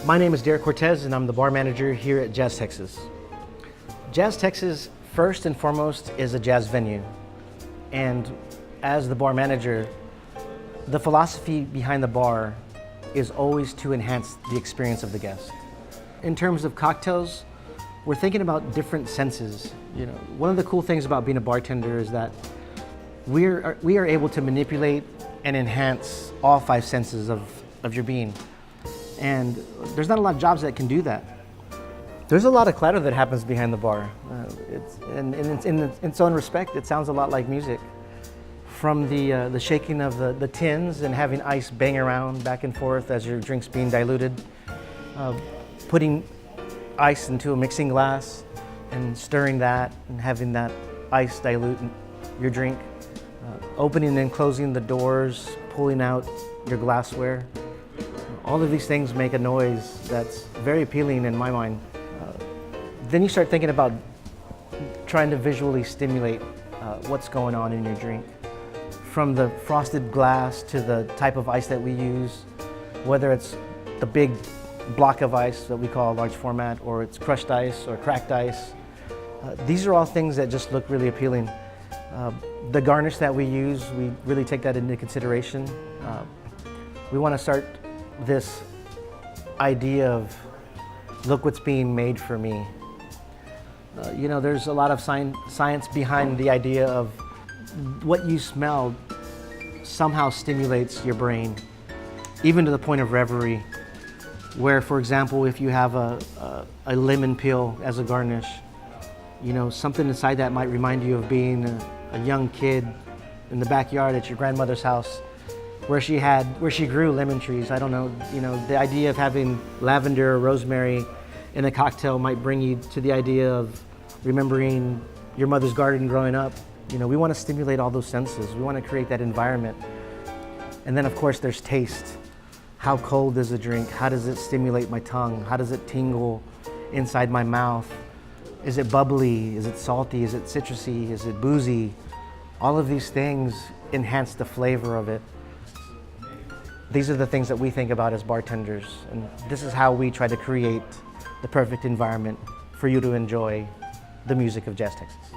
My name is Derik Cortez and I'm the bar manager here at Jazz Texas. Jazz Texas, first and foremost, is a jazz venue. And as the bar manager, the philosophy behind the bar is always to enhance the experience of the guest. In terms of cocktails, we're thinking about different senses. One of the cool things about being a bartender is that we are able to manipulate and enhance all five senses of your being. And there's not a lot of jobs that can do that. There's a lot of clatter that happens behind the bar. In its own respect, it sounds a lot like music. From the shaking of the tins and having ice bang around back and forth as your drink's being diluted, putting ice into a mixing glass and stirring that and having that ice dilute your drink, opening and closing the doors, pulling out your glassware. All of these things make a noise that's very appealing in my mind. Then you start thinking about trying to visually stimulate what's going on in your drink. From the frosted glass to the type of ice that we use, whether it's the big block of ice that we call a large format, or it's crushed ice or cracked ice. These are all things that just look really appealing. The garnish that we use, we really take that into consideration. We want to start this idea of, look what's being made for me. There's a lot of science behind the idea of what you smell somehow stimulates your brain, even to the point of reverie, where, for example, if you have a lemon peel as a garnish, something inside that might remind you of being a young kid in the backyard at your grandmother's house, where she grew lemon trees. I don't know, the idea of having lavender or rosemary in a cocktail might bring you to the idea of remembering your mother's garden growing up. We want to stimulate all those senses. We want to create that environment. And then, of course, there's taste. How cold is the drink? How does it stimulate my tongue? How does it tingle inside my mouth? Is it bubbly? Is it salty? Is it citrusy? Is it boozy? All of these things enhance the flavor of it. These are the things that we think about as bartenders, and this is how we try to create the perfect environment for you to enjoy the music of Jazz Texas.